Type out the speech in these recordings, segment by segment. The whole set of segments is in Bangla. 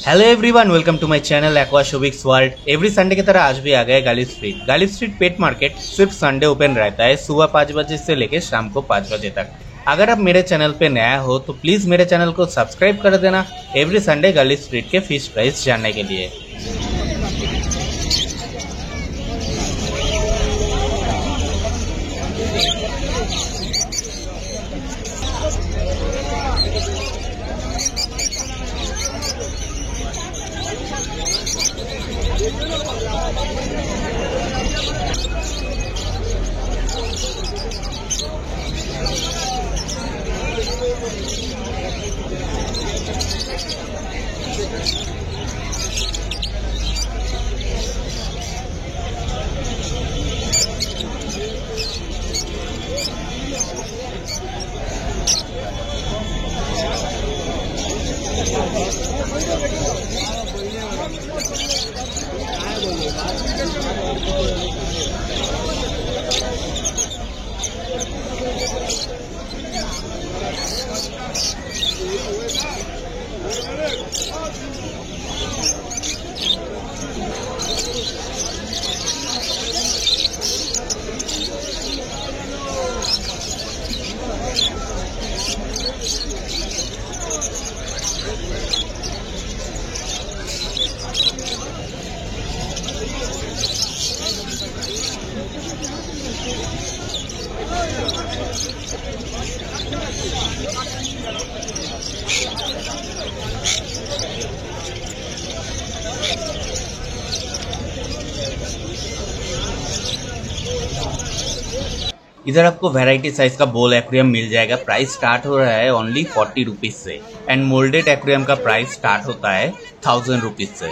Hello everyone, welcome to my channel एक्वाशोबिक्स वर्ल्ड। एवरी संडे की तरह आज भी आ गए गालिब स्ट्रीट पेट मार्केट सिर्फ संडे ओपन रहता है सुबह 5 बजे से लेकर शाम को 5 बजे तक। अगर आप मेरे चैनल पे नया हो तो प्लीज़ मेरे चैनल को सब्सक्राइब कर देना एवरी संडे गालिब स्ट्रीट के फिश प्राइस जानने के लिए। इधर आपको वैरायटी साइज का बोल एक्वेरियम मिल जाएगा। प्राइस स्टार्ट हो रहा है ओनली 40 रुपीज से एंड मोल्डेड एक्वेरियम का प्राइस स्टार्ट होता है 1000 रुपीज से।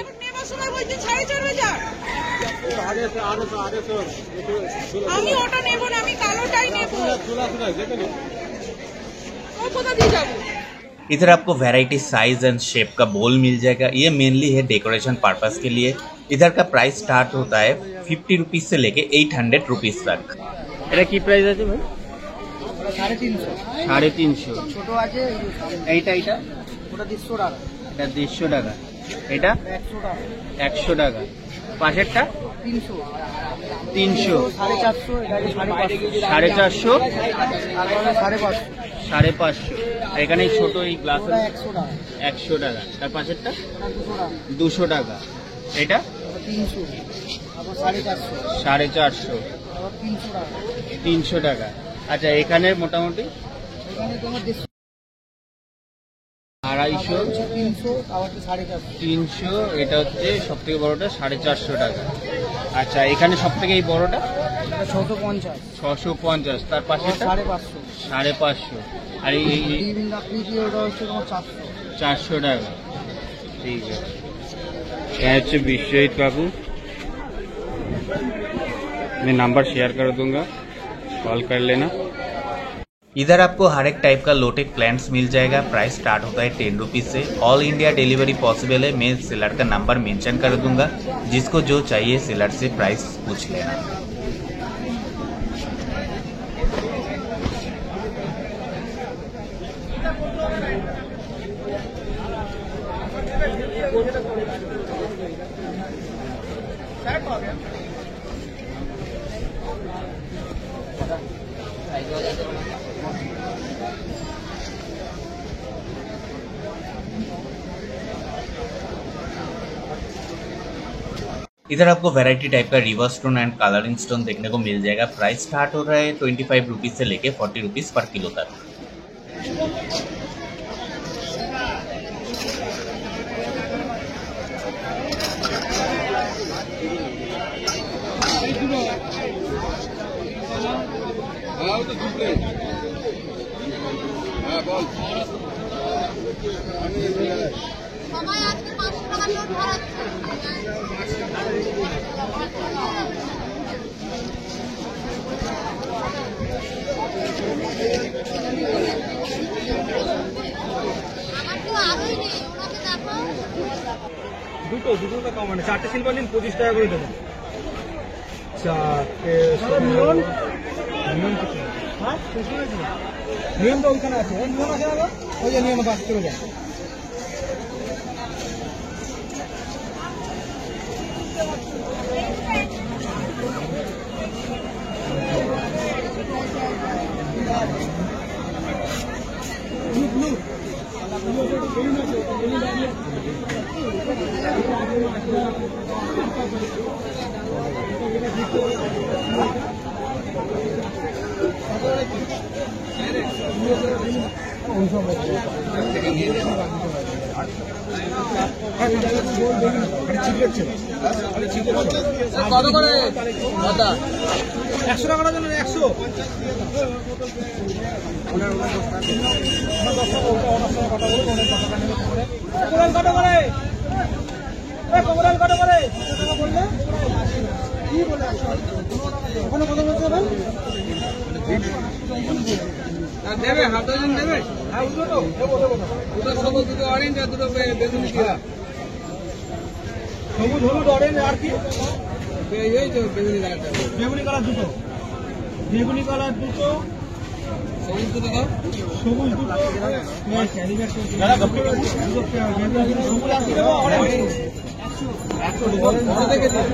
इधर आपको वैरायटी साइज एंड शेप का बोल मिल जाएगा। ये मेनली है डेकोरेशन पर्पस के लिए। इधर का प्राइस स्टार्ट होता है 50 रुपीज से लेके 800 रुपीज तक। এটা কি প্রাইস আছে ভাই? 350 ছোট আছে এইটা ওটা 150 টাকা। এটা 150 টাকা। এটা 100 টাকা। পাশেরটা 300 450 এটা 450 তারপরে 550 এখানে ছোট এই গ্লাস 100 টাকা। তার পাশেরটা 200 টাকা। এটা 300 তারপর 450 300 টাকা। আচ্ছা এখানে মোটামুটি 250 300 এটা হচ্ছে সব থেকে বড়টা 450 টাকা। আচ্ছা এখানে সব থেকে এই বড়টা 650 তার পাশে 550 আর এই 400 টাকা। ঠিক আছে, ये হচ্ছে বিশ্বজিৎ কাকু। मैं नंबर शेयर कर दूंगा, कॉल कर लेना। इधर आपको हर एक टाइप का लोटेड प्लांट्स मिल जाएगा। प्राइस स्टार्ट होता है 10 रुपीज से। ऑल इंडिया डिलीवरी पॉसिबल है। मैं सेलर का नंबर मेंशन कर दूंगा, जिसको जो चाहिए सेलर से प्राइस पूछ लेना। इधर आपको वैरायटी टाइप का river stone and colouring stone देखने को मिल जाएगा। प्राइस स्टार्ट हो रहा है 25 रुपीज से लेके 40 रुपीज पर किलो तक। দুটো কম মানে 4টে সিলভার নিন 25 টাকা করে দেবেন। 4টে নিয়ম কিছু হ্যাঁ নিয়ম তো ওইখানে আছে। নিয়ম আছে না ওই যে নিয়ম বাস করে যায়। কত করে 100 টাকার জন্য 100 কত করে কত করে বললে কি বলে ওখানে কত বলতে হবে দেবে হাফ ডজন দেবে। হ্যাঁ বুঝলো তো দুটো সবুজ দুটো অরেঞ্জ আর দুটো বেগুনি কলা। সবুজ হলুদ অরেঞ্জ আর কি এই তো বেগুনি কালারটা। বেগুনি কালার দুটো সবুজ দুটো দাও। সবুজ দুটো সবুজ আর কি দেবো অরেঞ্জ 100 থেকে দিন।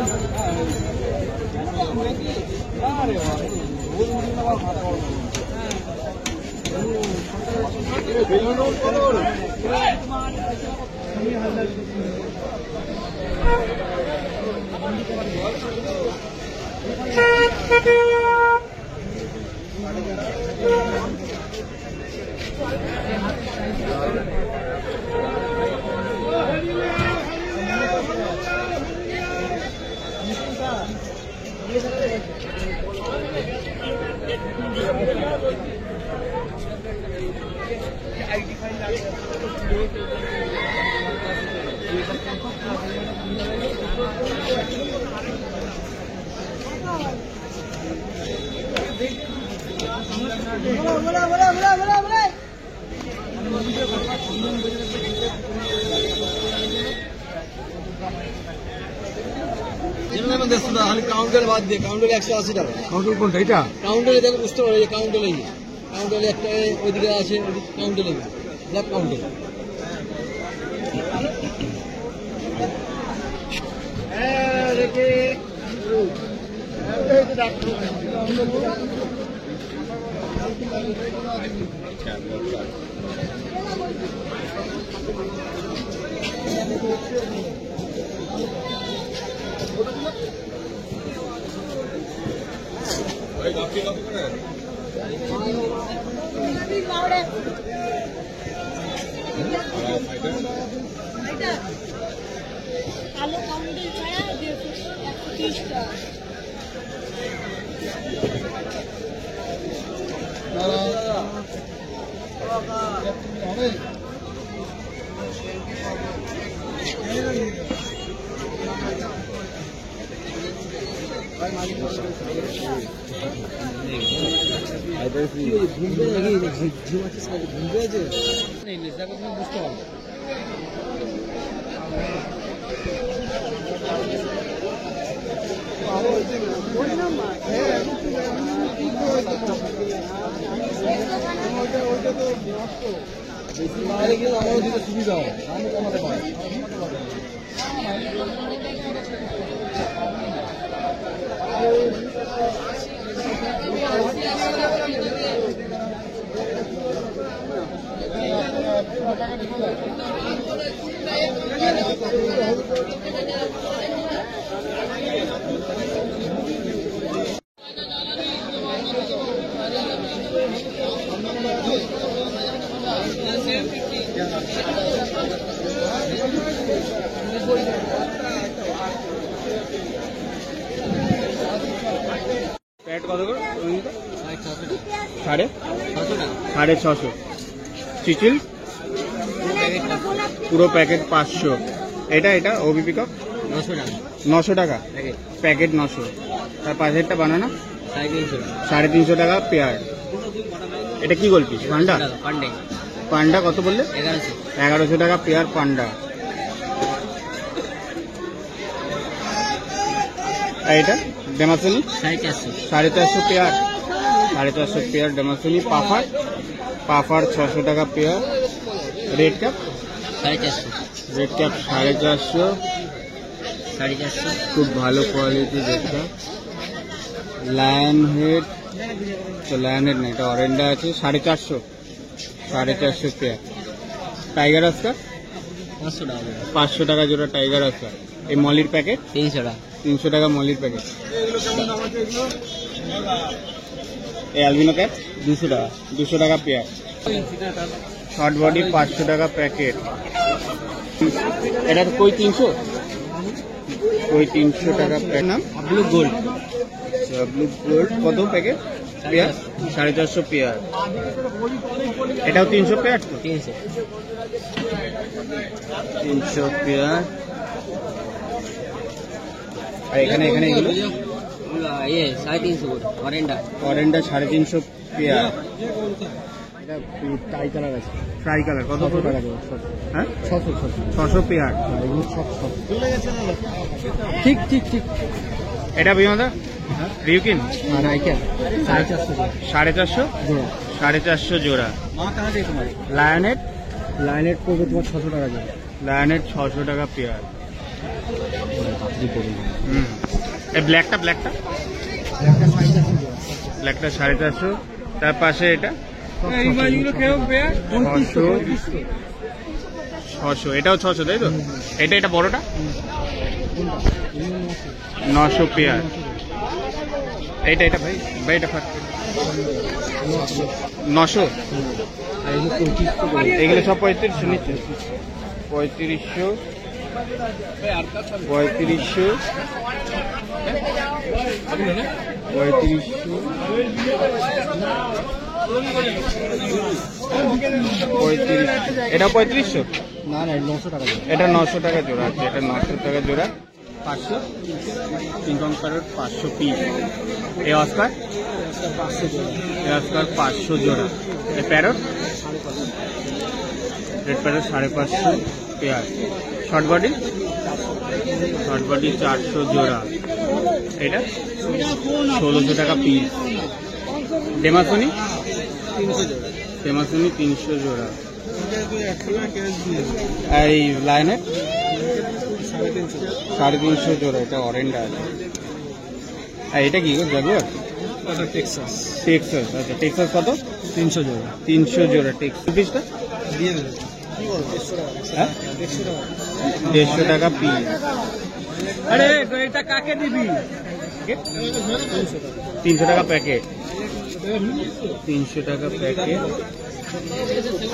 কাউন্টার বাদ দিয়ে কাউন্টার 180 টাকা। কাউন্টার কোনটা এটা কাউন্টারে দেখো বুঝতে পারো এই কাউন্টারে কাউন্টারে একটা ওইদিকে আছে কাউন্টারে ব্ল্যাক কাউন্টার। আলু কাউন্টার ছাড়া 130 টাকা। বুঝতে পারো বাইরে গেলে আমারও দিতে সুবিধা হয়, আমি কমাতে পারি। প্যাট কত করে? 650 চিচিল পুরো প্যাকেট 500। এটা ওবিপি কাপ 900 টাকা প্যাকেট 900। তার পাশেরটা বানানা 350 টাকা পেয়ার। এটা কি গল্পি? পান্ডা কত বললে? 1100 টাকা পেয়ার পান্ডা। আর এটা ডেমাসনি 450 পেয়ার, 450 পেয়ার ডেমাসনি। পাফার 600 টাকা পেয়ার। Red cap 450। 450 খুব ভালো কোয়ালিটি দেখতে। লায়ন হেড, তো লায়ন হেড না, এটা অরেন্ডা আছে 450, 450 পেয়ার। টাইগার আস্কার 500 টাকা 500 টাকা জোড়া টাইগার আস্কার। এই মলির প্যাকেট 300 টাকা 300 টাকা মলির প্যাকেট। এই অ্যালবিনো ক্যাট 200 টাকা 200 টাকা পেয়ার। শর্ট বডি 500 টাকা প্যাকেট। এটা কই 300, কই 300 টাকা প্যাকেট। নাম ব্লু গোল্ড ব্লু গোল্ড কত প্যাকেট পেয়ার? 450 পেয়ার। এটাও 300 পেয়ার তো? 300 300 পেয়ার। আর এখানে এখানে এগুলো ये 350 গোল্ড অরেন্ডা অরেন্ডা 350 পেয়ার। এটা টাই কালার আছে ট্রাই কালার কত টাকা দেবো? হ্যাঁ 600 600 পেয়ার। এগুলো সব ঠিক ঠিক ঠিক এটা বিমাদা রিউকিন আর আইকেন 450 450, জোড়া 450 জোড়া। লায়নেট লাইনেট পড়বে তোমার 600 টাকা জোড়া লায়নেট 600 টাকা পেয়ার। হুম, এই ব্ল্যাকটা ব্ল্যাকটা 450। তার পাশে এটা 600, এটাও 600 তাই তো? এটা বড়টা 900 পেয়ার। এটা ভাই এটা 900। এগুলো সব 3500 নিচ্ছে। 3500 এটা 3500। না না 900 টাকা জোড়া এটা 900 টাকা জোড়া আছে। এটা 900 টাকা জোড়া। 500 কিংকং প্যারট 500 পিস। এই অস্কার 500 জোড়া এই অস্কার 500 জোড়া। এই parrot red parrot 550 pair. Short body 400 জোড়া। এটা 1600 টাকা পিস। ডেমাসনি 300 জোড়া। এই লাইনের 350 জোড়া। এটা অরেন্ডা আছে। আর এটা কি জাগুয়ার? টেক্সাস আচ্ছা টেক্সাস কত? 300 জোড়া 300 জোড়া টেক্সাস। পিসটা দিয়ে দেবে হ্যাঁ 150 টাকা পিস। আরে এটা কাকে দিবি 300 টাকা প্যাকেট। 300 টাকা প্যাকেট।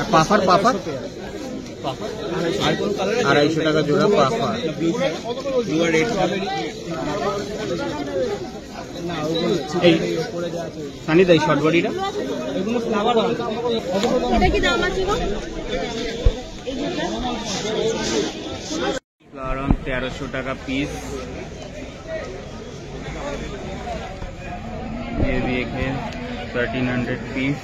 আর পাফার 250 টাকা জোড়া পাফার। এই সানি দেয় শর্ট বডিটা এটা কি দাম আছে গো? 1300 টাকা পিস। ये भी एक है 1300 पीस।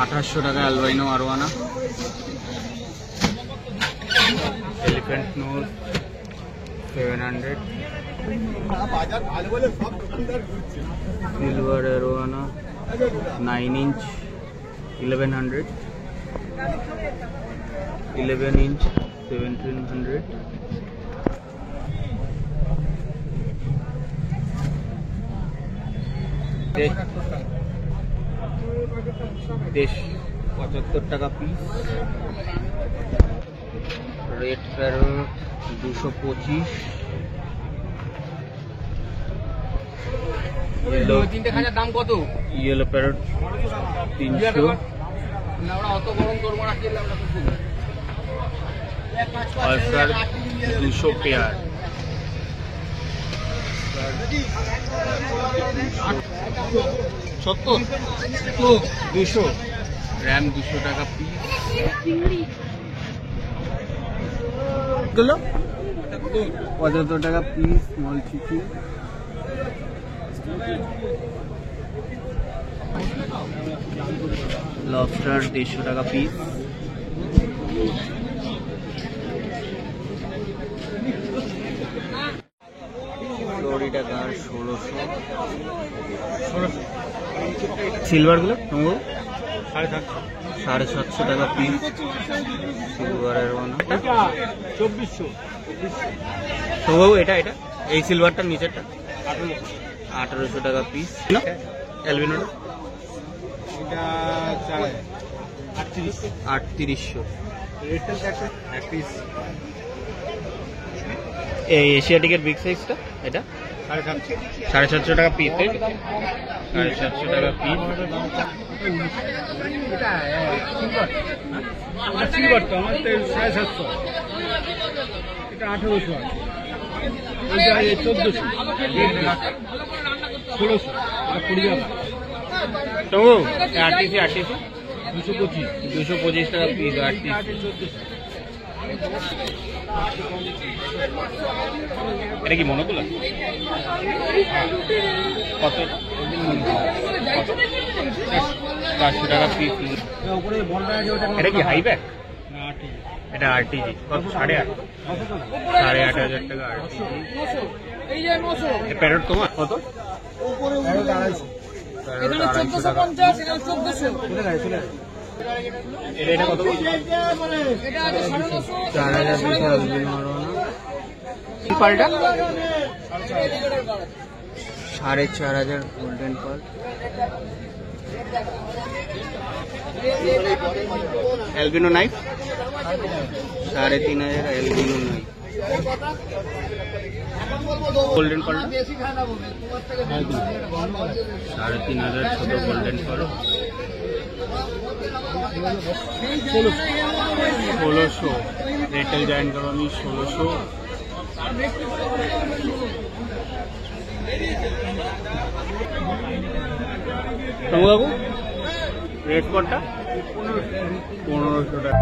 1800 টাকা albino arowana. Elephant nose 700। Silver arowana 9 inch 1100। 11 inch 1700। देश 75 টাকা পিস। Red parrot 225। তিনটে খাঁচার দাম কত? Yellow parrot 300। অত গরম করবো না অস্কার 200 পেয়ার। 200 র্যাম 200 টাকা পিস। গুলো 75 টাকা পিস। মলচিচি লবস্টার 150 টাকা পিস। ফ্লোরিডা গার 1600। সিলভার গুলো 750 টাকা পিস সিলভারের বানা। 2400 তো বাবু এটা এই সিলভারটার নিচেরটা 1800 টাকা পিস। অ্যালবিনোটা এটা 3800। রেডটা এক পিস এই এশিয়াটিকের বিগ সাইজটা এটা 750 টাকা পিস। 750 টাকা পিস। এটা সিলভার তো আমার তো 750, এটা 1800 আছে, ওইটা 1400, 1600, এটা 20 টাকা, তো আরটিসি 225 টাকা পিস। আরটিসি এটা কি মনোকুলার? কত? 400 টাকা পিস। উপরে বড়টা আছে ওটা এটা কি হাই ব্যাক? না 8 এটা আরটিজি কত? 8.5 8.5 টাকা আরটিজি। এই যে 900 প্যারট তোমার কত? উপরে 250, এখানে 1450, এখানে 1400, এটা কত? এটা আছে 950, 4000 পাল্টা 4500 গোল্ডেন পাল। Albino knife 3500 albino knife. Golden পাল 3500 ছোট গোল্ডেন পাল। 1600 রেটেল জয়েন্ট করবি 1600। বাবু রেড কোডটা 1500 টাকা।